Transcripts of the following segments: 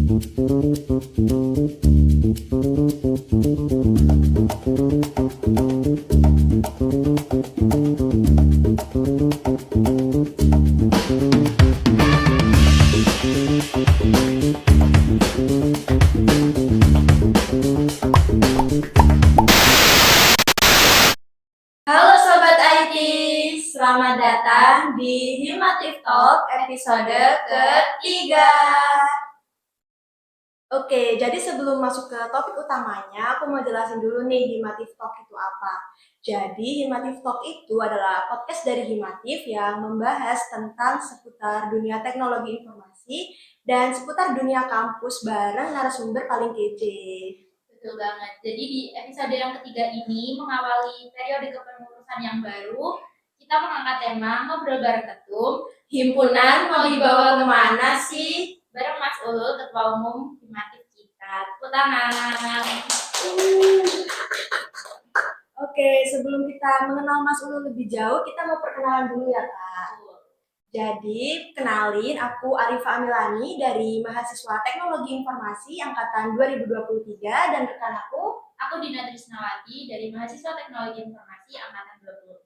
Halo Sobat IT, selamat datang di Himatif Talk episode ketiga. Oke, jadi sebelum masuk ke topik utamanya, aku mau jelasin dulu nih Himatif Talk itu apa. Jadi Himatif Talk itu adalah podcast dari Himatif yang membahas tentang seputar dunia teknologi informasi dan seputar dunia kampus bareng narasumber paling kece. Betul banget. Jadi di episode yang ketiga ini mengawali periode kepengurusan yang baru, kita mengangkat tema ngobrol bareng ketum. Himpunan mau dibawa kemana sih? Bareng Mas Ulul, Ketua Umum Himatif kita. Tepuk tangan. Oke, sebelum kita mengenal Mas Ulu lebih jauh, kita mau perkenalan dulu ya Kak. Jadi, kenalin aku Arifa Amilani dari mahasiswa Teknologi Informasi Angkatan 2023 dan rekan aku Dina Trisnawati dari mahasiswa Teknologi Informasi Angkatan 24.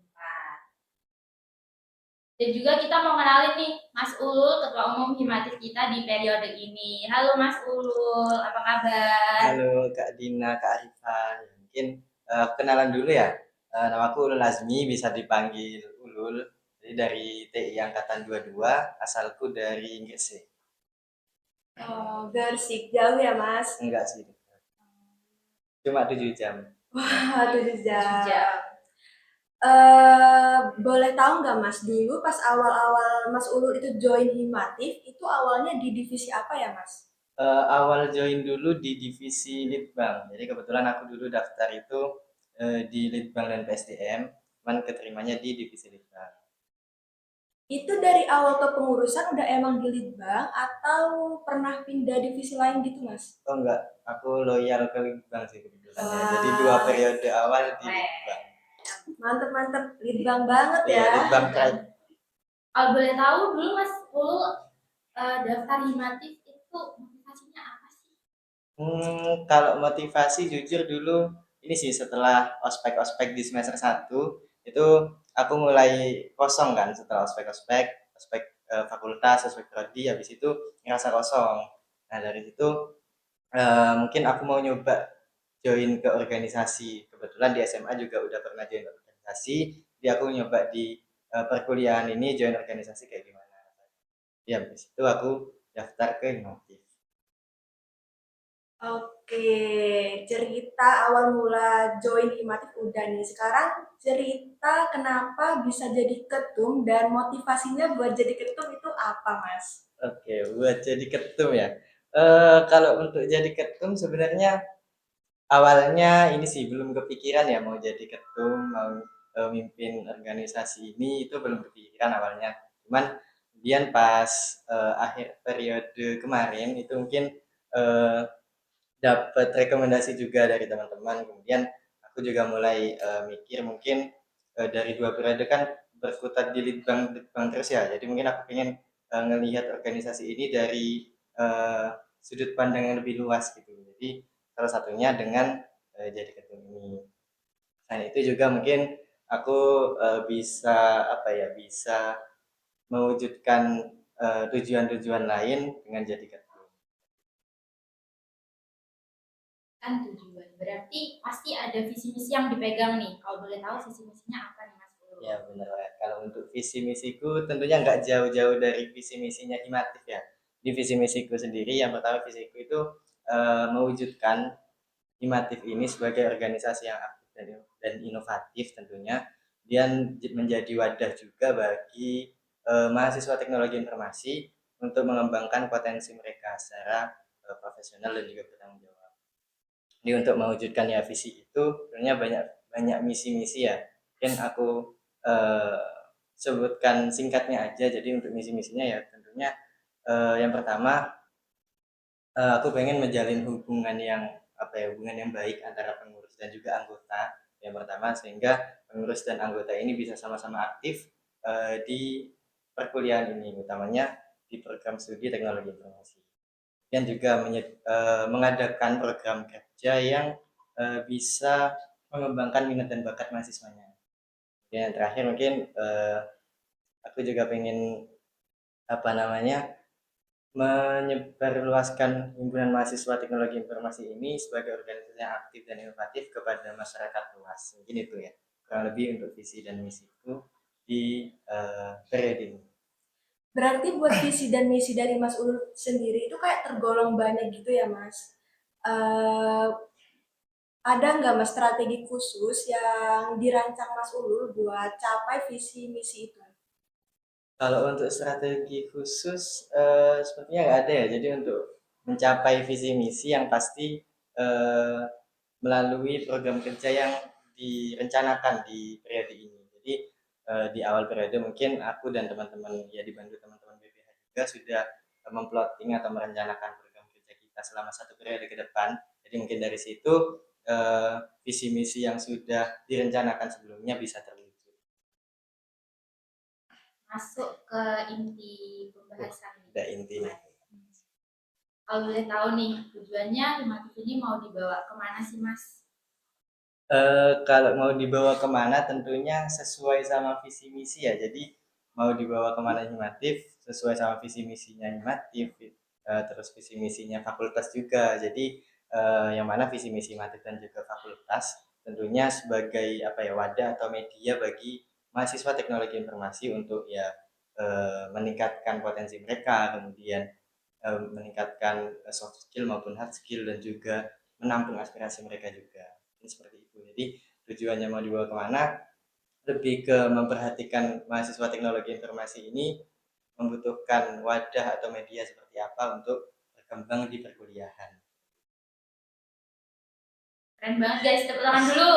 Dan juga kita mau kenalin nih Mas Ulul, Ketua Umum Himatif kita di periode ini. Halo Mas Ulul, apa kabar? Halo Kak Dina, Kak Arifa. Mungkin kenalan dulu ya. Nama aku Ulul Azmi, bisa dipanggil Ulul. Jadi dari TI Angkatan 22, asalku dari Inggris sih. Gersik, jauh ya Mas? Enggak sih. Cuma 7 jam. Wah, 7 jam. Boleh tahu nggak Mas, dulu pas awal-awal Mas Ulul itu join Himatif, itu awalnya di divisi apa ya Mas? Awal join dulu di divisi Litbang. Jadi kebetulan aku dulu daftar itu di Litbang dan PSDM, cuman keterimanya di divisi Litbang. Itu dari awal kepengurusan udah emang di Litbang atau pernah pindah divisi lain gitu Mas? Oh enggak, aku loyal ke Litbang sih kebetulan. Jadi Wah. 2 periode awal di Litbang. Mantep, Litbang banget ya. Iya, Litbang Pride. Kalau boleh tahu dulu Mas Ulul daftar Himatif itu motivasinya apa sih? Kalau motivasi jujur dulu ini sih setelah ospek-ospek di semester 1 itu aku mulai kosong kan setelah ospek-ospek, fakultas, ospek prodi, habis itu ngerasa kosong. Nah dari situ mungkin aku mau nyoba join ke organisasi. Kebetulan di SMA juga udah pernah join organisasi, jadi aku nyoba di perkuliahan ini join organisasi kayak gimana. Ya habis itu aku daftar ke Himotif. Oke, cerita awal mula join Himatif udah nih. Sekarang cerita kenapa bisa jadi ketum dan motivasinya buat jadi ketum itu apa Mas? Oke, buat jadi ketum ya. Kalau untuk jadi ketum sebenarnya awalnya ini sih belum kepikiran ya mau jadi ketum, mau mimpin organisasi ini itu belum kepikiran awalnya. Cuman kemudian pas akhir periode kemarin itu mungkin eh, dapat rekomendasi juga dari teman-teman. Kemudian aku juga mulai mikir mungkin dari 2 periode kan berkutat di litbang terus ya. Jadi mungkin aku pengen ngelihat organisasi ini dari sudut pandang yang lebih luas gitu. Jadi salah satunya dengan jadi ketum ini. Selain itu juga mungkin aku bisa apa ya, bisa mewujudkan tujuan-tujuan lain dengan jadi ketum. Kan tujuan. Berarti pasti ada visi misi yang dipegang nih. Kalau boleh tahu visi misinya apa nih Mas Ulul? Ya benar ya. Kalau untuk visi misiku tentunya nggak jauh-jauh dari visi misinya Himatif ya. Di visi misiku sendiri yang pertama visiku itu mewujudkan Himatif ini sebagai organisasi yang aktif dan inovatif tentunya, dan menjadi wadah juga bagi mahasiswa teknologi informasi untuk mengembangkan potensi mereka secara profesional dan juga bertanggung jawab. Jadi untuk mewujudkan ya visi itu sebenarnya banyak banyak misi-misi ya. Mungkin aku eh, sebutkan singkatnya aja. Jadi untuk misi-misinya ya tentunya yang pertama aku pengen menjalin hubungan yang apa ya, hubungan yang baik antara pengurus dan juga anggota yang pertama, sehingga pengurus dan anggota ini bisa sama-sama aktif di perkuliahan ini, utamanya di program studi teknologi informasi. dan juga mengadakan program kerja yang bisa mengembangkan minat dan bakat mahasiswanya. Dan yang terakhir mungkin aku juga pengen apa namanya menyebarluaskan himpunan mahasiswa teknologi informasi ini sebagai organisasi yang aktif dan inovatif kepada masyarakat luas. Mungkin itu ya kurang lebih untuk visi dan misiku di periode ini. Berarti buat visi dan misi dari Mas Ulul sendiri itu kayak tergolong banyak gitu ya Mas. Eh, ada nggak Mas strategi khusus yang dirancang Mas Ulul buat capai visi misi itu? Kalau untuk strategi khusus sepertinya nggak ada ya. Jadi untuk mencapai visi misi yang pasti eh, melalui program kerja yang direncanakan di periode ini. Jadi di awal periode mungkin aku dan teman-teman ya dibantu teman-teman BPH juga sudah memplotting atau merencanakan program kerja kita selama satu periode ke depan. Jadi mungkin dari situ visi misi yang sudah direncanakan sebelumnya bisa terwujud. Masuk ke inti pembahasan nih. Udah intinya. Kalau boleh tahu nih, tujuannya Himatif ini mau dibawa kemana sih Mas? Kalau mau dibawa kemana tentunya sesuai sama visi misi ya. Jadi mau dibawa kemana Himatif sesuai sama visi misinya Himatif, terus visi misinya fakultas juga. Jadi yang mana visi misi Himatif dan juga fakultas tentunya sebagai apa ya wadah atau media bagi mahasiswa teknologi informasi untuk ya meningkatkan potensi mereka, kemudian meningkatkan soft skill maupun hard skill dan juga menampung aspirasi mereka juga. Ini seperti itu. Jadi tujuannya mau dibawa kemana? Lebih ke memperhatikan mahasiswa teknologi informasi ini membutuhkan wadah atau media seperti apa untuk berkembang di perkuliahan. Keren banget guys, tepuk tangan dulu.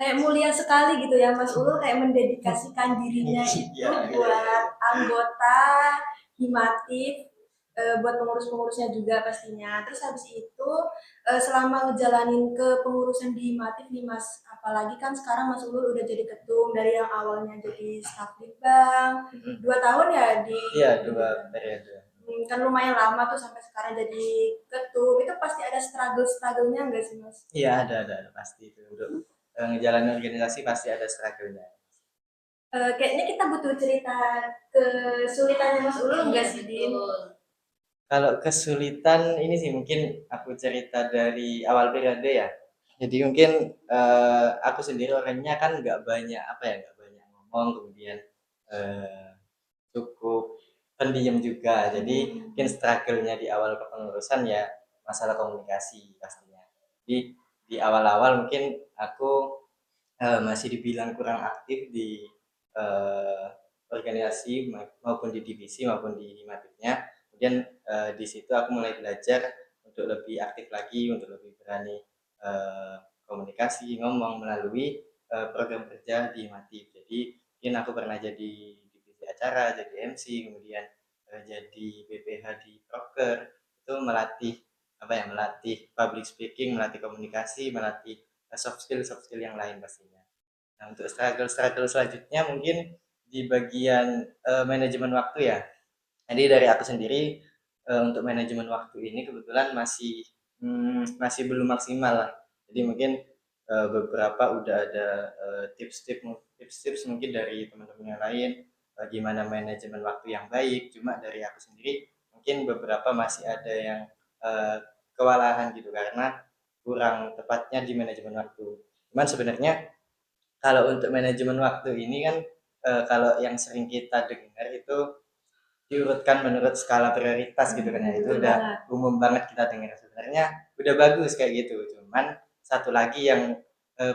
Kayak mulia sekali gitu ya Mas Ulul kayak mendedikasikan dirinya itu buat anggota Himatif, buat pengurus-pengurusnya juga pastinya. Terus habis itu selama ngejalanin ke pengurusan di Himatif nih Mas, apalagi kan sekarang Mas Ulul udah jadi ketum dari yang awalnya jadi staf litbang, 2 tahun ya di Iya, 2 periode. kan lumayan lama tuh sampai sekarang jadi ketum. Itu pasti ada struggle-struggle-nya enggak sih Mas? Iya, ada pasti itu untuk ngejalanin organisasi pasti ada struggle-nya. Kayaknya kita butuh cerita kesulitannya Mas Ulul enggak Iya, sih, Din? betul. Kalau kesulitan ini sih mungkin aku cerita dari awal periode ya. Jadi mungkin aku sendiri orangnya kan nggak banyak apa ya nggak banyak ngomong kemudian eh, cukup pendiam juga. Jadi mungkin struggle-nya di awal kepengurusan ya masalah komunikasi pastinya. Jadi di awal-awal mungkin aku masih dibilang kurang aktif di eh, organisasi maupun di divisi maupun di himatifnya. Kemudian di situ aku mulai belajar untuk lebih aktif lagi, untuk lebih berani komunikasi, ngomong melalui program kerja di himatif. Jadi mungkin aku pernah jadi divisi acara, jadi MC, kemudian jadi BPH di proker, itu melatih apa ya melatih public speaking, melatih komunikasi, melatih soft skill yang lain pastinya. Nah, untuk struggle selanjutnya mungkin di bagian manajemen waktu ya. Jadi dari aku sendiri untuk manajemen waktu ini kebetulan masih belum maksimal lah. Jadi mungkin beberapa udah ada tips-tips mungkin dari teman-teman yang lain gimana manajemen waktu yang baik. Cuma dari aku sendiri mungkin beberapa masih ada yang eh, kewalahan gitu karena kurang tepatnya di manajemen waktu. Cuman sebenarnya kalau untuk manajemen waktu ini kan kalau yang sering kita dengar itu diurutkan menurut skala prioritas gitu kan ya itu udah umum banget kita dengar sebenarnya udah bagus kayak gitu cuman satu lagi yang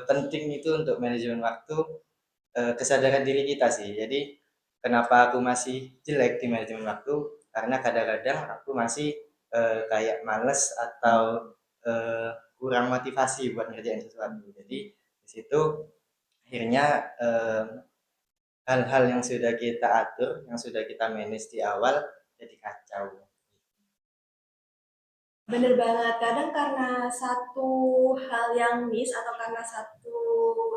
penting itu untuk manajemen waktu kesadaran diri kita sih jadi kenapa aku masih jelek di manajemen waktu karena kadang-kadang aku masih kayak males atau kurang motivasi buat ngerjain sesuatu jadi di situ akhirnya hal-hal yang sudah kita atur, yang sudah kita manage di awal jadi kacau. Bener banget. Kadang karena satu hal yang miss atau karena satu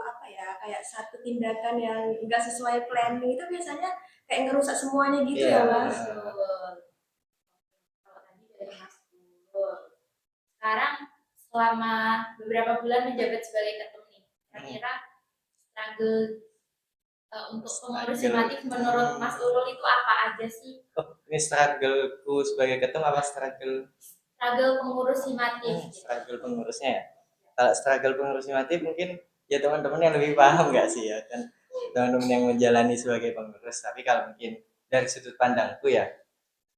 apa ya ya, kayak satu tindakan yang nggak sesuai planning itu biasanya kayak ngerusak semuanya gitu Iya, ya Mas. Betul. Kalau tadi dari Mas Ulul. Sekarang selama beberapa bulan menjabat sebagai ketum nih, kira-kira struggle untuk pengurus struggle. himatif menurut Mas Ulul itu apa aja sih? Oh, ini struggleku sebagai ketum apa struggle Struggle pengurus himatif gitu. struggle pengurusnya ya? Kalau struggle pengurus himatif mungkin ya teman-teman yang lebih paham nggak sih ya kan, teman-teman yang menjalani sebagai pengurus. Tapi kalau mungkin dari sudut pandangku ya,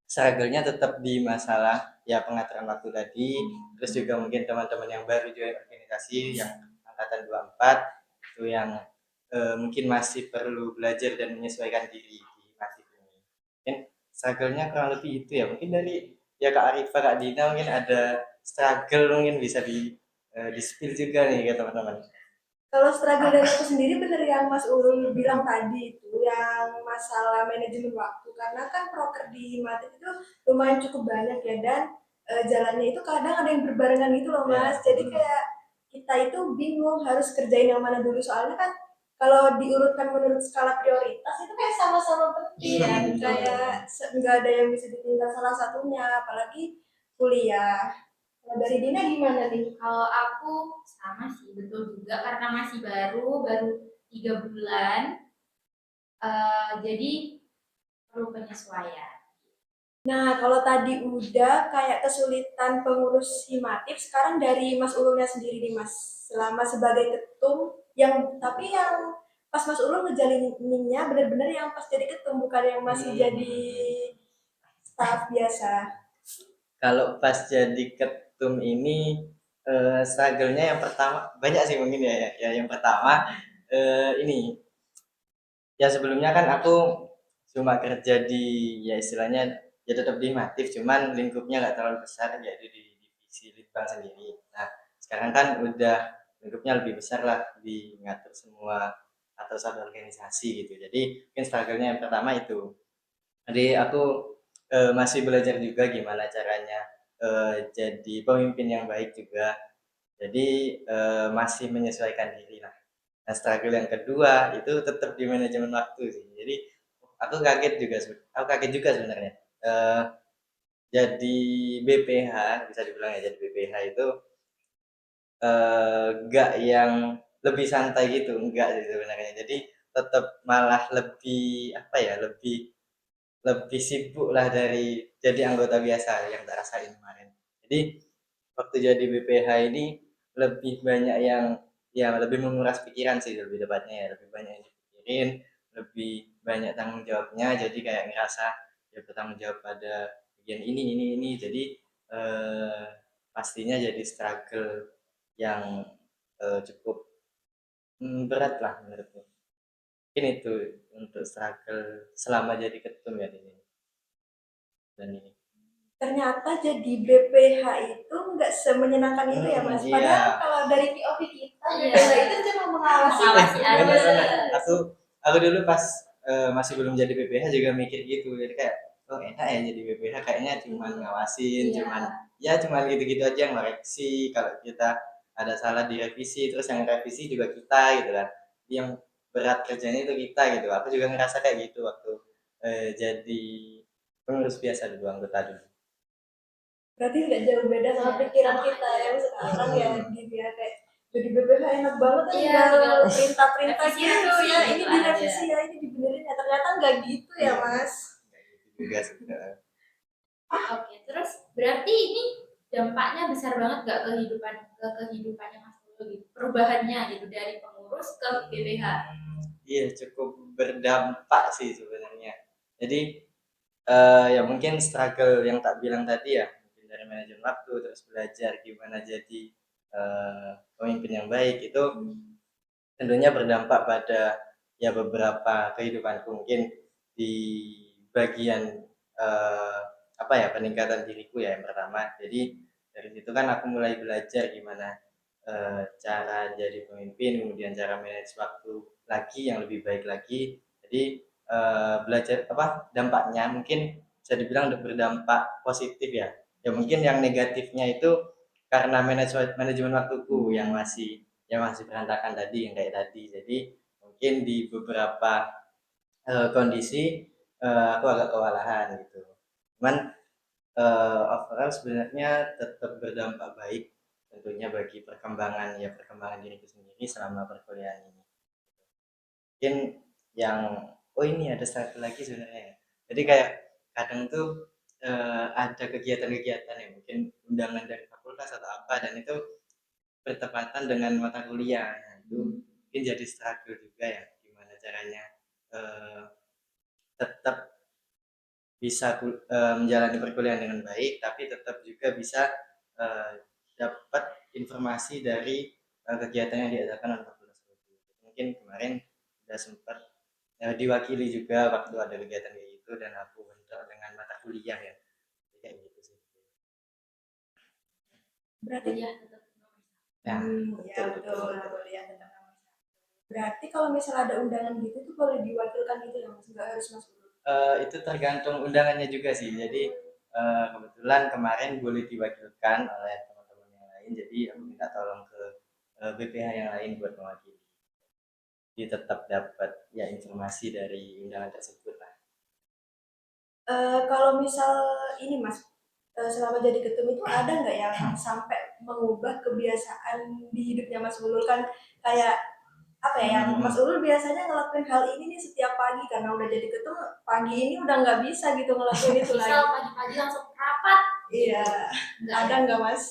struggle-nya tetap di masalah ya pengaturan waktu tadi, terus juga mungkin teman-teman yang baru join organisasi yang angkatan 24 itu yang mungkin masih perlu belajar dan menyesuaikan diri di masif ini. Mungkin struggle-nya kurang lebih itu ya. Mungkin dari ya Kak Arifa, Kak Dina mungkin ada struggle mungkin bisa di spill juga nih ke teman-teman. Kalau struggle dari aku sendiri bener yang Mas Ulul bilang tadi itu yang masalah manajemen waktu karena kan proker di Matif itu lumayan cukup banyak ya dan jalannya itu kadang ada yang berbarengan gitu loh Ya. Mas. Jadi kayak kita itu bingung harus kerjain yang mana dulu soalnya kan kalau diurutkan menurut skala prioritas itu kayak sama-sama penting Iya, betul. kayak nggak ada yang bisa ditinggal salah satunya apalagi kuliah. Kalau dari Dina gimana nih? Kalau aku sama sih, betul juga karena masih baru 3 bulan, jadi perlu penyesuaian. Nah, kalau tadi udah kayak kesulitan pengurus himatif, sekarang dari Mas Ululnya sendiri nih Mas, selama sebagai ketum, tapi yang pas Mas Ulul ngejalaninnya bener-bener yang pas jadi ketum, bukan yang masih jadi staff biasa. Kalau pas jadi ketum ini struggle-nya yang pertama banyak sih mungkin ya. Yang pertama ini ya sebelumnya kan aku cuma kerja di ya istilahnya ya tetap di Matif, cuman lingkupnya nggak terlalu besar yaitu di divisi litbang sendiri. Nah sekarang kan udah lingkupnya lebih besar lah, di ngatur semua atau satu organisasi gitu. Jadi mungkin struggle-nya yang pertama itu. Jadi aku masih belajar juga gimana caranya jadi pemimpin yang baik juga. Jadi masih menyesuaikan diri lah. Nah, struggle yang kedua itu tetap di manajemen waktu sih. Jadi aku kaget juga sebenarnya. Eh, jadi BPH bisa dibilang ya, jadi BPH itu enggak yang lebih santai gitu, enggak sih sebenarnya. Jadi tetap malah lebih apa ya, lebih lebih sibuk lah dari jadi anggota biasa yang tak rasain kemarin. Jadi waktu jadi BPH ini lebih banyak yang ya lebih menguras pikiran sih lebih tepatnya ya, lebih banyak yang dipikirin, lebih banyak tanggung jawabnya, jadi kayak ngerasa ya bertanggung jawab pada bagian ini jadi eh, pastinya jadi struggle yang cukup berat lah menurutku. Mungkin itu untuk struggle selama jadi ketum ya ini dan ini. Ternyata jadi BPH itu nggak semenyenangkan itu ya Mas. Iya. Padahal kalau dari POV kita, Iya. BPH itu cuma mengawasi Mengawasi aja. Bener-bener. Aku dulu pas masih belum jadi BPH juga mikir gitu. Jadi kayak oh enak ya jadi BPH, kayaknya cuma ngawasin, Iya. cuman gitu-gitu aja yang ngoreksi. Kalau kita ada salah direvisi, terus yang revisi juga kita gitu kan. Yang berat kerjanya itu kita gitu. Aku juga ngerasa kayak gitu waktu jadi pengurus biasa dulu, anggota dulu. berarti nggak jauh beda sama Iya, pikiran sama kita aja. yang sekarang ya gitu ya kayak jadi BPH enak banget kan Iya, tinggal tinggal perintah-perintah revisi, gitu revisi ya ini gitu direvisi aja. ya ini dibenerin ya ternyata nggak gitu ya Iya. Mas. Kayak gitu juga sih. Oke, terus berarti ini dampaknya besar banget gak kehidupannya Mas Lulu gitu, perubahannya gitu dari pengurus ke BPH. Iya cukup berdampak sih sebenarnya. Jadi ya mungkin struggle yang tak bilang tadi ya, mungkin dari manajemen waktu terus belajar gimana jadi pemimpin yang baik itu tentunya berdampak pada ya beberapa kehidupanku, mungkin di bagian eh, apa ya peningkatan diriku ya yang pertama. Jadi dari situ kan aku mulai belajar gimana cara jadi pemimpin, kemudian cara manage waktu lagi yang lebih baik lagi. Jadi belajar apa dampaknya mungkin bisa dibilang berdampak positif ya. Ya mungkin yang negatifnya itu karena manajemen waktuku ya masih berantakan tadi yang kayak tadi. Jadi mungkin di beberapa kondisi aku agak kewalahan gitu. Cuman overall sebenarnya tetap berdampak baik tentunya bagi perkembangan diriku sendiri selama perkuliahan ini. Mungkin yang ini ada satu lagi sebenarnya ya. Jadi kayak kadang tuh ada kegiatan-kegiatan ya mungkin undangan dari fakultas atau apa dan itu bertepatan dengan mata kuliah. Nah, itu mungkin jadi struggle juga ya gimana caranya eh, tetap bisa menjalani perkuliahan dengan baik tapi tetap juga bisa eh, dapat informasi dari kegiatan yang diadakan oleh fakultas tersebut. Mungkin kemarin sudah sempat diwakili juga waktu ada kegiatan kayak gitu dan aku bentrok dengan mata kuliah ya kayak gitu sih. Berarti Kuliah tetap nomor Ya, ya betul betul. betul, kuliah tetap nomor satu. Berarti kalau misalnya ada undangan gitu tuh boleh diwakilkan gitu ya mas, nggak harus mas dulu. Itu tergantung undangannya juga sih. Jadi kebetulan kemarin boleh diwakilkan oleh teman-teman yang lain. Jadi aku minta tolong ke BPH yang lain buat mewakili. Jadi tetap dapat ya informasi dari undangan tersebut lah. Kalau misal ini mas, selama jadi ketum itu ada nggak yang sampai mengubah kebiasaan di hidupnya mas Ulul kan kayak apa ya yang Mas Ulul biasanya ngelakuin hal ini nih setiap pagi karena udah jadi ketum pagi ini udah nggak bisa gitu ngelakuin itu misal lagi. pagi-pagi langsung rapat. Iya, Enggak ada ya? nggak mas?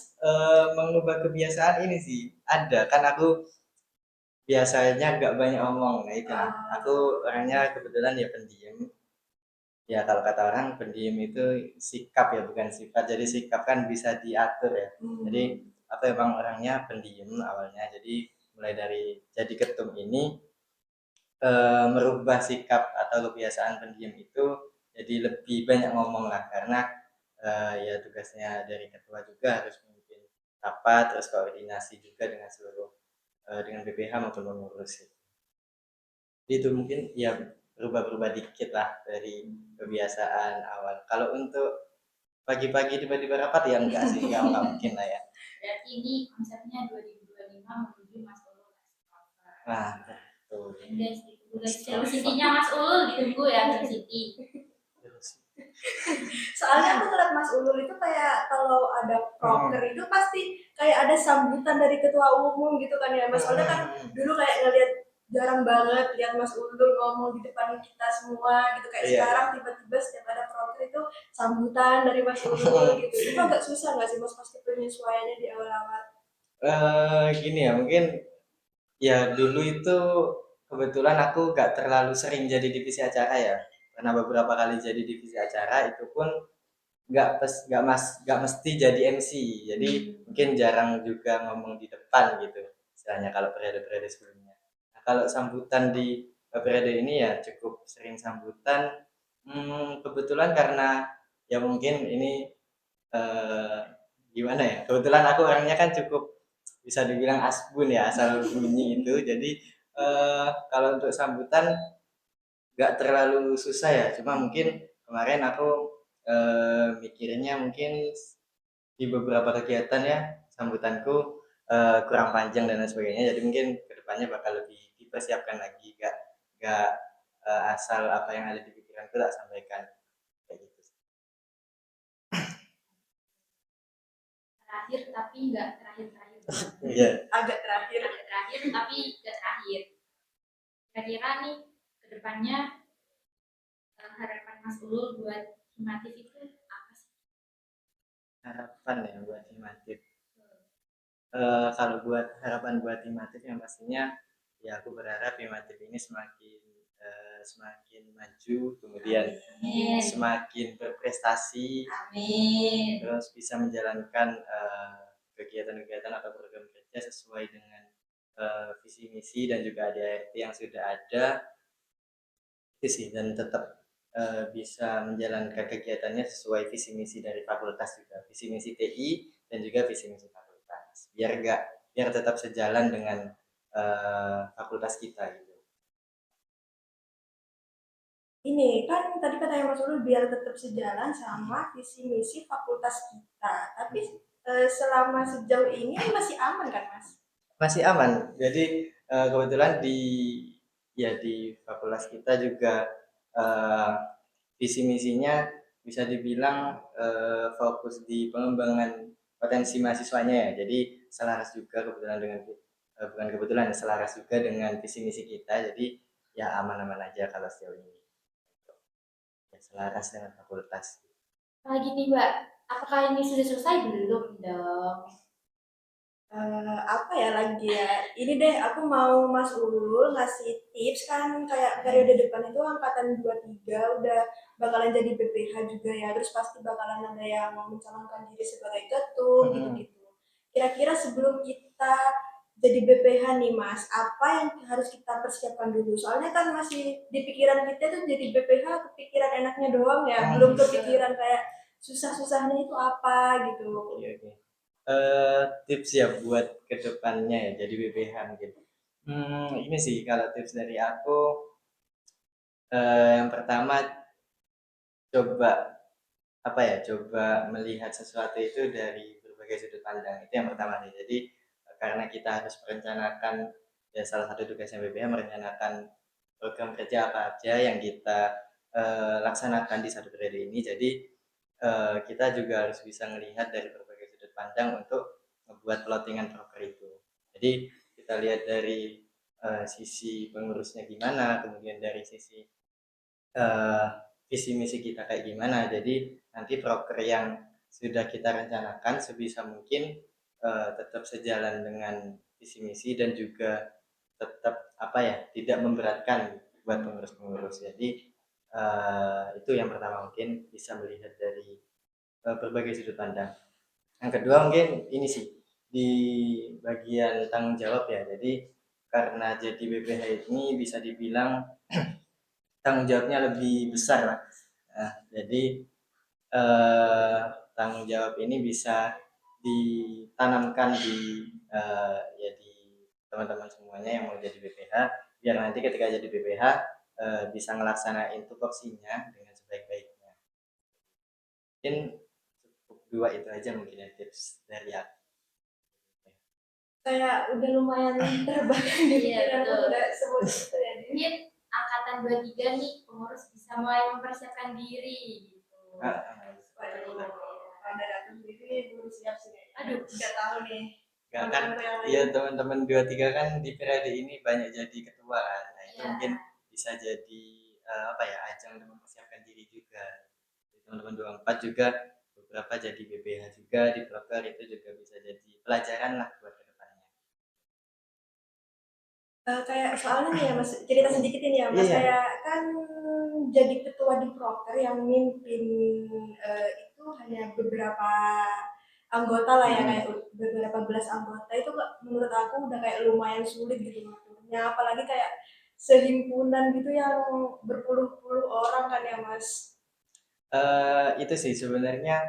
Mengubah kebiasaan ini sih ada kan aku biasanya nggak banyak ngomong nah itu lah. Aku orangnya kebetulan ya pendiam. Ya kalau kata orang pendiam itu sikap ya bukan sifat. Jadi sikap kan bisa diatur ya. Jadi aku emang orangnya pendiam awalnya. Jadi mulai dari jadi ketum ini merubah sikap atau kebiasaan pendiam itu jadi lebih banyak ngomong lah karena ya tugasnya dari ketua juga harus memimpin rapat terus koordinasi juga dengan seluruh dengan BPH maupun pengurus. Jadi itu mungkin ya berubah-berubah dikit lah dari kebiasaan awal. Kalau untuk pagi-pagi tiba-tiba rapat ya enggak sih, enggak mungkin lah ya. Berarti ini konsepnya 2025 menuju Mas Ulul Explorer. Nah, betul. Guys, ditunggu guys. Film City-nya Mas Ulul ditunggu ya Film City. Soalnya aku ngeliat Mas Ulul itu kayak kalau ada proker itu pasti kayak ada sambutan dari ketua umum gitu kan ya Mas. Soalnya kan dulu kayak ngeliat jarang banget lihat Mas Ulul ngomong di depan kita semua gitu kayak Iya, sekarang tiba-tiba setiap ada proker itu sambutan dari Mas Ulul gitu. Itu agak susah nggak sih Mas pasti penyesuaiannya di awal-awal? Gini ya, mungkin ya dulu itu kebetulan aku gak terlalu sering jadi divisi acara ya. Karena beberapa kali jadi divisi acara itu pun gak mesti jadi MC. Jadi mungkin jarang juga ngomong di depan gitu. Istilahnya kalau periode-periode sebelumnya. Nah, kalau sambutan di periode ini ya cukup sering sambutan. Kebetulan karena ya mungkin ini eh, gimana ya? Kebetulan aku orangnya kan cukup bisa dibilang asbun ya asal bunyi itu. Jadi kalau untuk sambutan nggak terlalu susah ya. Cuma mungkin kemarin aku mikirnya mungkin di beberapa kegiatan ya sambutanku kurang panjang dan lain sebagainya. Jadi mungkin kedepannya bakal lebih dipersiapkan lagi. Gak asal apa yang ada di pikiranku tak sampaikan kayak gitu. Terakhir tapi nggak terakhir-terakhir banget. Iya. Agak terakhir. Agak terakhir tapi nggak terakhir. Kira-kira nih kedepannya harapan Mas Ulul buat Himatif itu apa sih? Harapan ya buat Himatif. Kalau buat harapan buat Himatif yang pastinya ya aku berharap Himatif ini semakin maju kemudian Amin. semakin berprestasi Amin. terus bisa menjalankan kegiatan-kegiatan atau program kerja sesuai dengan visi misi dan juga ADART yang sudah ada itu sih dan tetap bisa menjalankan kegiatannya sesuai visi misi dari fakultas juga visi misi TI dan juga visi misi fakultas biar tetap sejalan dengan fakultas kita gitu. Ini kan tadi katanya Mas Ulul biar tetap sejalan sama visi misi fakultas kita. Tapi selama sejauh ini masih aman kan Mas? masih aman. Jadi kebetulan di fakultas kita juga eh, visi misinya bisa dibilang fokus di pengembangan potensi mahasiswanya ya. Jadi selaras juga kebetulan dengan bukan kebetulan selaras juga dengan visi misi kita. Jadi ya aman-aman aja kalau sejauh ini. Ya, selaras dengan fakultas. Lagi nih Mbak, apakah ini sudah selesai? Belum dong. Apa ya lagi ya? Ini deh aku mau Mas Ulul ngasih tips kan kayak periode depan itu angkatan 23 udah bakalan jadi BPH juga ya. Terus pasti bakalan ada yang mencalonkan diri sebagai ketum Mm-mm. gitu-gitu. Kira-kira sebelum kita jadi BPH nih Mas, apa yang harus kita persiapkan dulu? Soalnya kan masih di pikiran kita tuh jadi BPH kepikiran enaknya doang ya, belum kepikiran kayak susah-susahnya itu apa gitu. Oke, oke. Tips ya buat kedepannya ya jadi BPH mungkin. Ini sih kalau tips dari aku yang pertama coba apa ya coba melihat sesuatu itu dari berbagai sudut pandang itu yang pertama nih. Jadi karena kita harus merencanakan ya salah satu tugasnya BPH merencanakan program kerja apa aja yang kita laksanakan di satu periode ini. Jadi kita juga harus bisa melihat dari berbagai sudut pandang untuk membuat plottingan proker itu. Jadi kita lihat dari sisi pengurusnya gimana, kemudian dari sisi eh, visi misi kita kayak gimana. Jadi nanti proker yang sudah kita rencanakan sebisa mungkin tetap sejalan dengan visi misi dan juga tetap apa ya tidak memberatkan buat pengurus-pengurus. Jadi itu yang pertama mungkin bisa melihat dari berbagai sudut pandang. Yang kedua mungkin ini sih di bagian tanggung jawab ya. Jadi karena jadi BPH ini bisa dibilang tanggung jawabnya lebih besar lah. Nah, jadi eh, tanggung jawab ini bisa ditanamkan ya di teman-teman semuanya yang mau jadi BPH biar nanti ketika jadi BPH bisa ngelaksanain tupoksinya dengan sebaik-baiknya. Mungkin cukup dua itu aja mungkin ya tips dari aku. Kayak udah lumayan terbang di Iya, pikiran aku betul. udah sebut itu ya. Mungkin angkatan 23 nih pengurus bisa mulai mempersiapkan diri gitu. Waduh, pada datang sendiri belum siap sih. Aduh, Nggak tahu nih. Nggak kan, Teman-teman yang ya lain. teman-teman 23 kan di periode ini banyak jadi ketua kan. Nah, itu iya. mungkin bisa jadi apa ya ajang untuk mempersiapkan diri juga. Jadi teman-teman 24 juga beberapa jadi BPH juga di proker itu juga bisa jadi pelajaran lah buat kedepannya. Kayak soalnya nih ya Mas, cerita sedikit ini ya Iya, Mas, iya. kayak kan jadi ketua di proker yang mimpin itu hanya beberapa anggota lah ya, kayak beberapa belas anggota itu menurut aku udah kayak lumayan sulit gitu ngaturnya, apalagi kayak sehimpunan gitu yang berpuluh-puluh orang kan ya Mas. Itu sih sebenarnya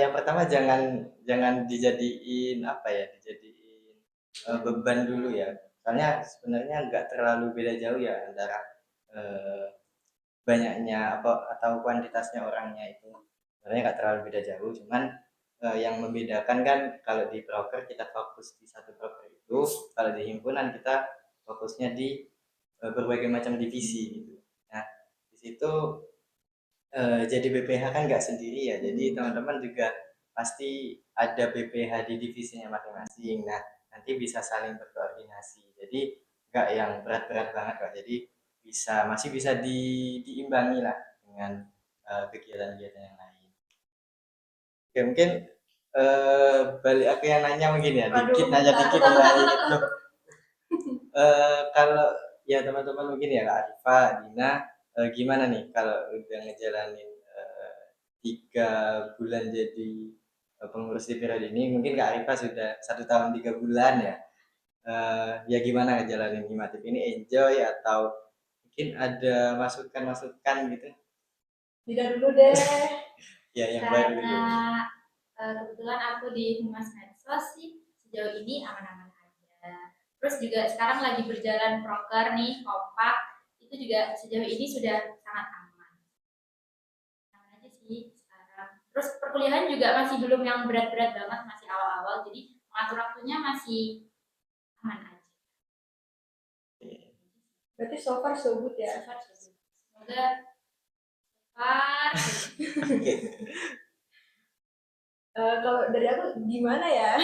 yang pertama jangan jangan dijadiin apa ya dijadiin beban dulu ya. Soalnya sebenarnya nggak terlalu beda jauh ya antara eh, banyaknya apa atau kuantitasnya orangnya itu sebenarnya nggak terlalu beda jauh cuman yang membedakan kan kalau di broker kita fokus di satu broker itu kalau di himpunan kita fokusnya di berbagai macam divisi gitu. Nah di situ jadi BPH kan nggak sendiri ya jadi teman-teman juga pasti ada BPH di divisinya masing-masing. Nah nanti bisa saling berkoordinasi jadi nggak yang berat-berat banget kok jadi masih bisa diimbangi lah dengan kegiatan-kegiatan yang lain. Oke mungkin balik aku yang nanya mungkin ya Waduh, dikit nanya takut, dikit takut, nanya takut, dikit takut, loh. takut. Kalau ya teman-teman mungkin ya Kak Arifa, Dina, gimana nih kalau udah ngejalanin 3 bulan jadi pengurus di periode ini, mungkin Kak Arifa sudah 1 tahun 3 bulan ya. Ya gimana ngejalanin Himatif ini enjoy atau mungkin ada masukan-masukan gitu? Tidak dulu deh. Ya yang baru Karena dulu. kebetulan aku di Humas Medsos sih sejauh ini aman-aman aja. Terus juga sekarang lagi berjalan proker nih, kompak, itu juga sejauh ini sudah sangat aman. Aman aja sih sekarang. Terus perkuliahan juga masih belum yang berat-berat banget, masih awal-awal, jadi mengatur waktunya masih aman aja. Berarti so far so good ya. Semoga cepat. Kalau dari aku gimana ya?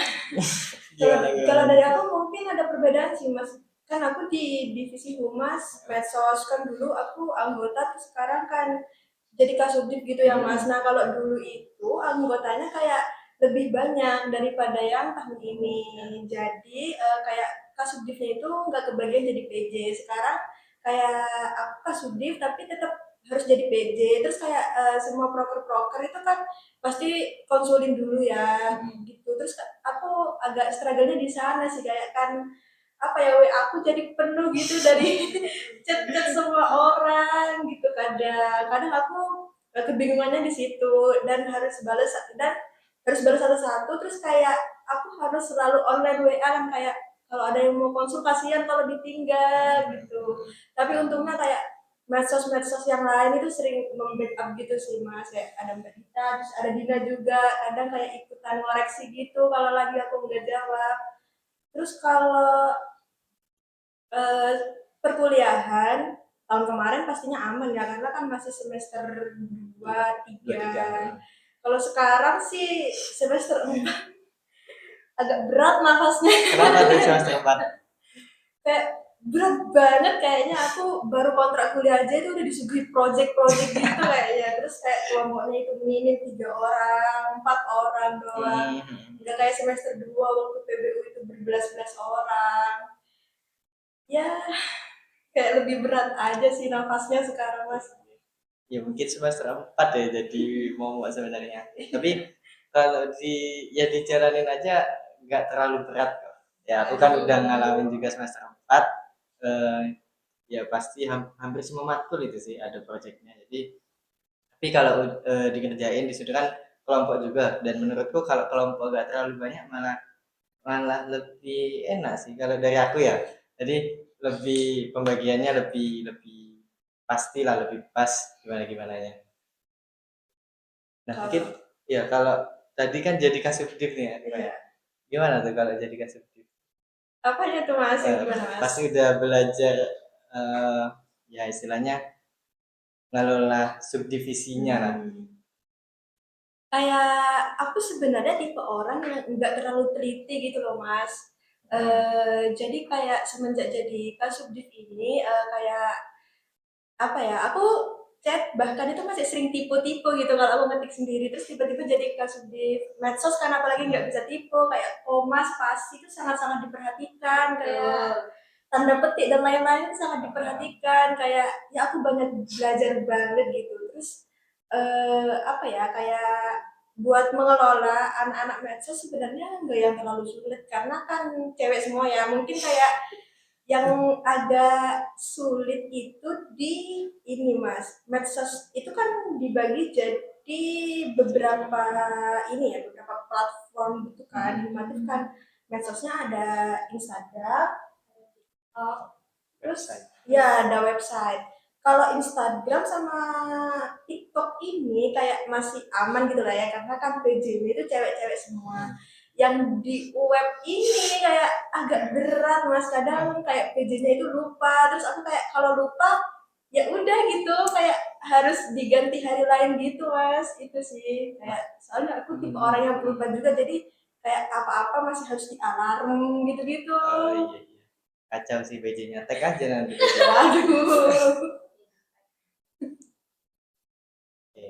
Gimana, Kalau gimana? dari aku mungkin ada perbedaan sih mas. Kan aku di divisi humas medsos, kan dulu aku anggota, terus sekarang kan jadi kasubdit gitu ya mas. Nah kalau dulu itu anggotanya kayak lebih banyak daripada yang tahun ini. Jadi kayak kasubditnya itu nggak kebagian jadi PJ. Sekarang kayak aku kasubdit tapi tetap harus jadi PJ. Terus kayak semua proker-proker itu kan pasti konsulin dulu ya gitu. Terus aku agak struggle-nya di sana sih, kayak kan apa ya, WA aku jadi penuh gitu dari chat-chat semua orang gitu. Kadang aku kebingungannya di situ, dan harus balas satu-satu. Terus kayak aku harus selalu online WA kan, kayak kalau ada yang mau konsul kasihan kalau ditinggal gitu. Tapi untungnya kayak medsos-medsos yang lain itu sering membackup gitu sih mas, kayak ada Mbak Dita, terus ada Dina juga, kadang kayak ikutan koreksi gitu kalau lagi aku nggak jawab. Terus kalau eh, perkuliahan tahun kemarin pastinya aman ya, karena kan masih semester 2, 3. 2, 3. Kalau sekarang sih semester 4 agak berat nafasnya. Kenapa tuh semester 4? Kayak berat banget kayaknya, aku baru kontrak kuliah aja itu udah disuguhi project-project gitu kayaknya. Terus kayak kelompoknya itu minim 3 orang, 4 orang doang. Nggak kayak semester 2 waktu PBU itu berbelas-belas orang. Ya, kayak lebih berat aja sih nafasnya sekarang mas. Ya mungkin semester 4 ya jadi momok sebenarnya. Tapi kalau dijalanin aja nggak terlalu berat kok. Ya aku kan udah ngalamin juga semester 4. eh, Ya pasti hampir semua matkul itu sih ada proyeknya. Jadi tapi kalau dikerjain di situ kan kelompok juga, dan menurutku kalau kelompok nggak terlalu banyak malah malah lebih enak sih kalau dari aku ya. Jadi lebih pembagiannya lebih lebih pastilah, lebih pas gimana gimana ya. Nah mungkin Kalau ya kalau tadi kan jadi kasubdit nih ya, ya, gimana tuh kalau jadi kasubdit? apanya tuh mas, yang gimana mas? Pasti udah belajar ya istilahnya ngelola subdivisinya lah. Kayak aku sebenarnya tipe orang yang nggak terlalu teliti gitu loh mas. Jadi kayak semenjak jadi kasubdit ini kayak apa ya, aku chat bahkan itu masih sering tipe-tipe gitu kalau aku ngetik sendiri, terus tiba-tiba jadi kasubdit medsos kan, apalagi nggak bisa tipe, kayak koma spasi itu sangat-sangat diperhatikan, kayak tanda petik dan lain-lain itu sangat diperhatikan. Kayak ya aku banyak belajar banget gitu. Terus apa ya, kayak buat mengelola anak-anak medsos sebenarnya nggak yang terlalu sulit, karena kan cewek semua ya. Mungkin kayak yang agak sulit itu di ini mas, medsos itu kan dibagi jadi beberapa ini ya, beberapa platform gitu kan. Himatif kan medsosnya ada Instagram, terus ya ada website. Kalau Instagram sama TikTok ini kayak masih aman gitu lah ya, karena kan PJ-nya itu cewek-cewek semua. Yang di web ini kayak agak berat mas, kadang kayak PJ-nya itu lupa, terus aku kayak kalau lupa ya udah gitu, kayak harus diganti hari lain gitu mas. Itu sih kayak, soalnya aku tipe orang yang berubah juga, jadi kayak apa-apa masih harus dialarm gitu-gitu. Oh iya iya. Kacau sih BJ-nya. Tag aja nanti. Waduh. Oke.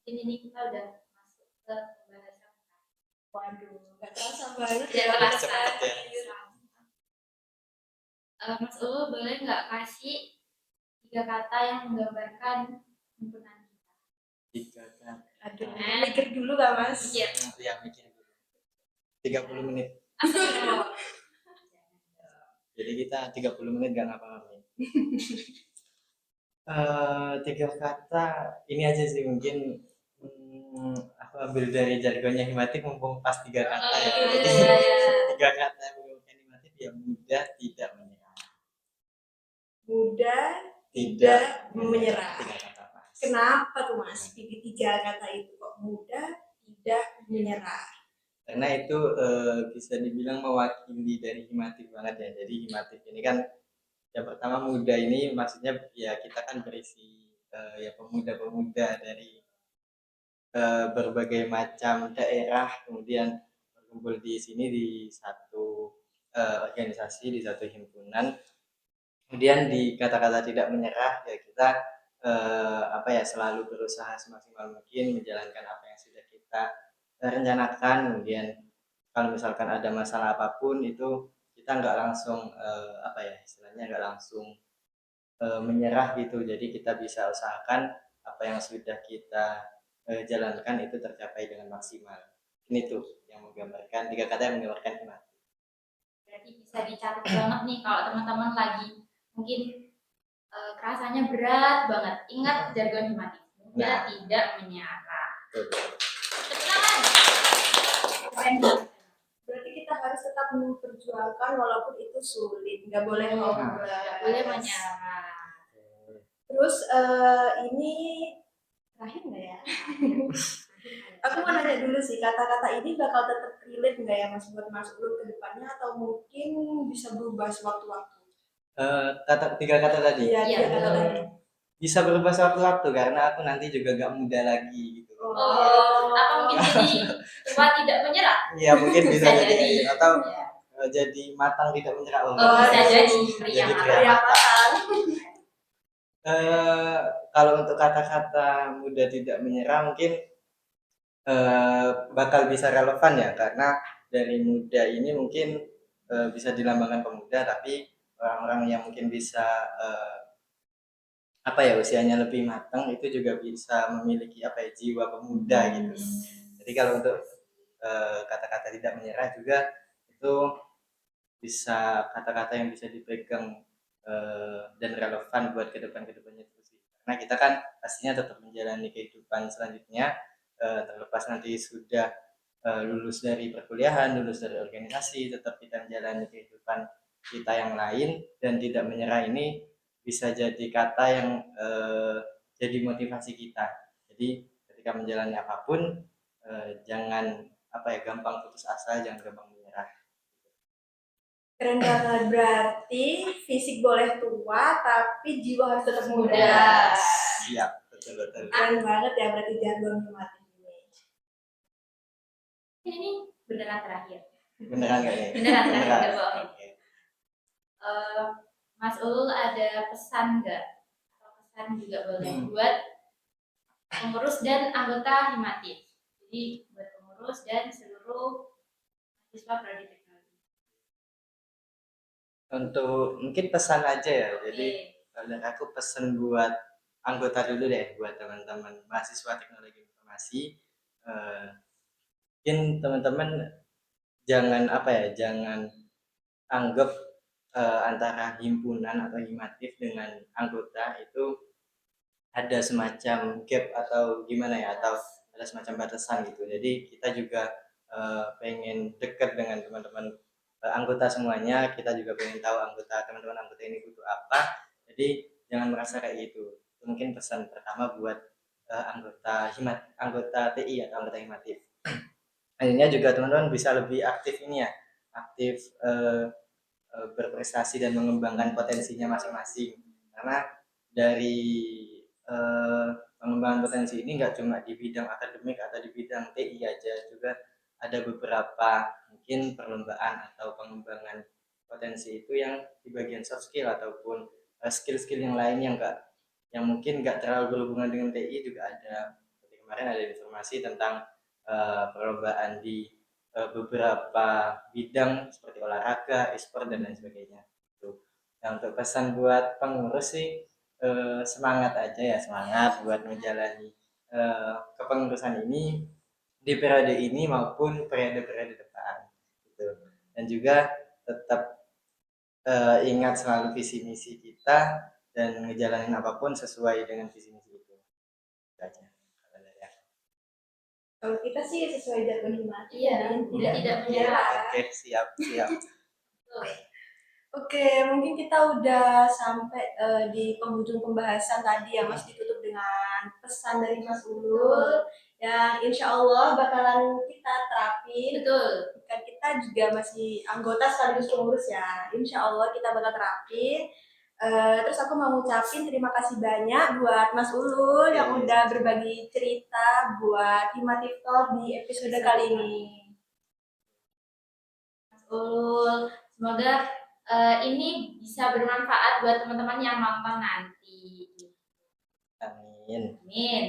Ini kita udah masuk ke pembahasan. Waduh, nggak terasa banget Tidak ya. terasa. Cepet ya. Mas Ulu boleh nggak kasih 3 kata yang menggambarkan himpunan kita? 3 kan. Aduh, mikir dulu gak mas? Iya. Ya mikir dulu. 30 menit. Jadi kita 30 menit gak ngapa-ngapain. 3 kata ini aja sih mungkin. Aku ambil dari jargonnya Himatif mumpung pas 3 kata ya. Jadi 3 kata yang menggambarkan Himatif ya: mudah, tidak menyerah. Mudah, tidak menyerah. 3 kata pas. Kenapa tuh mas? Pilih 3 kata itu kok mudah, tidak menyerah. karena itu bisa dibilang mewakili dari Himatif banget ya. Jadi Himatif ini kan yang pertama muda ini maksudnya ya kita kan berisi ya pemuda-pemuda dari berbagai macam daerah, kemudian berkumpul di sini di satu organisasi, di satu himpunan. Kemudian di kata-kata tidak menyerah ya kita apa ya selalu berusaha semaksimal mungkin menjalankan apa yang sudah kita rencanakan. Kemudian kalau misalkan ada masalah apapun itu kita nggak langsung apa ya istilahnya nggak langsung menyerah gitu. Jadi kita bisa usahakan apa yang sudah kita jalankan itu tercapai dengan maksimal. Ini tuh yang menggambarkan 3 kata yang menggambarkan iman. Berarti bisa dicatat banget nih kalau teman-teman lagi mungkin kerasanya berat banget. Ingat jargon Himatif. Muda Nah. tidak menyerah. Betul. Tepuk tangan. Keren banget. Berarti kita harus tetap memperjuangkan walaupun itu sulit, nggak boleh ngobrol. Nggak boleh menyerah. Terus ini terakhir nggak ya? Aku mau nanya dulu sih, kata-kata ini bakal tetap relate nggak ya Mas buat Mas Ulul ke depannya atau mungkin bisa berubah sewaktu-waktu? Tiga kata tadi. Iya, Iya, tiga kata betul. tadi. Bisa berubah sewaktu-waktu karena aku nanti juga gak muda lagi gitu. Oh, apa mungkin jadi tua tidak menyerah? Iya mungkin bisa Bisa jadi jadi. atau Ya. jadi matang tidak menyerah. Oh, bisa jadi pria Jadi matang. pria matang. Kalau untuk kata-kata muda tidak menyerah mungkin bakal bisa relevan ya karena dari muda ini mungkin bisa dilambangkan pemuda tapi orang-orang yang mungkin bisa apa ya usianya lebih matang itu juga bisa memiliki apa ya jiwa pemuda gitu. Jadi kalau untuk kata-kata tidak menyerah juga itu bisa kata-kata yang bisa dipegang dan relevan buat kedepannya terus sih. Karena kita kan pastinya tetap menjalani kehidupan selanjutnya terlepas nanti sudah lulus dari perkuliahan, lulus dari organisasi, tetap kita menjalani kehidupan kita yang lain dan tidak menyerah ini bisa jadi kata yang jadi motivasi kita. Jadi ketika menjalani apapun jangan apa ya gampang putus asa, jangan gampang menyerah. Keren banget, berarti fisik boleh tua tapi jiwa harus tetap muda. Siap, betul. Keren banget ya berarti jargon Himatif ini. Ini beneran terakhir. Beneran nggak nih? Beneran terakhir, nggak bohong. Oke. Mas Ulul ada pesan nggak? Atau pesan juga boleh buat pengurus dan anggota Himatif. Jadi buat pengurus dan seluruh mahasiswa prodi teknologi. Untuk mungkin pesan aja ya. Jadi dan aku pesan buat anggota dulu deh, buat teman-teman mahasiswa teknologi informasi. Mungkin teman-teman jangan apa ya, jangan anggap antara himpunan atau himatif dengan anggota itu ada semacam gap atau gimana ya, atau ada semacam batasan gitu. Jadi kita juga pengen dekat dengan teman-teman anggota semuanya, kita juga pengen tahu teman-teman anggota ini butuh apa. Jadi jangan merasa kayak gitu. Itu mungkin pesan pertama buat anggota TI atau anggota himatif. Akhirnya juga teman-teman bisa lebih aktif ini ya, aktif berprestasi dan mengembangkan potensinya masing-masing. Karena dari pengembangan potensi ini nggak cuma di bidang akademik atau di bidang TI aja, juga ada beberapa mungkin perlombaan atau pengembangan potensi itu yang di bagian soft skill ataupun skill-skill yang lain yang mungkin nggak terlalu berhubungan dengan TI juga ada. Seperti kemarin ada informasi tentang perlombaan di beberapa bidang seperti olahraga, e-sport dan lain sebagainya. Nah, untuk pesan buat pengurus sih semangat aja ya, semangat buat menjalani kepengurusan ini di periode ini maupun periode-periode depan gitu. Dan juga tetap ingat selalu visi misi kita dan ngejalanin apapun sesuai dengan visi misi itu. Kalau kita sih sesuai jargon Himatif, Iya, tidak menyerah. Oke, siap. Oke, mungkin kita udah sampai di penghujung pembahasan tadi ya Mas, ditutup dengan pesan dari Mas Ulul yang insya Allah bakalan kita terapin. Betul. Kan kita juga masih anggota sekaligus pengurus ya. Insya Allah kita bakal terapin. Terus aku mau ngucapin terima kasih banyak buat Mas Ulul yang udah berbagi cerita buat Himatif Talk di episode kali ini. Mas Ulul, semoga ini bisa bermanfaat buat teman-teman yang nonton nanti. Amin. Amin.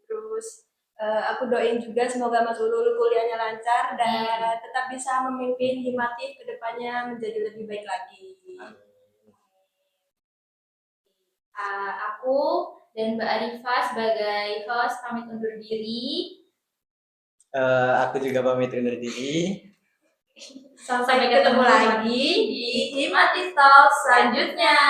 Terus aku doain juga semoga Mas Ulul kuliahnya lancar dan tetap bisa memimpin Himatif ke depannya menjadi lebih baik lagi. Aku dan Mbak Arifah sebagai host pamit undur diri. Aku juga pamit undur diri. Sampai ketemu lagi di Himatif Talk selanjutnya.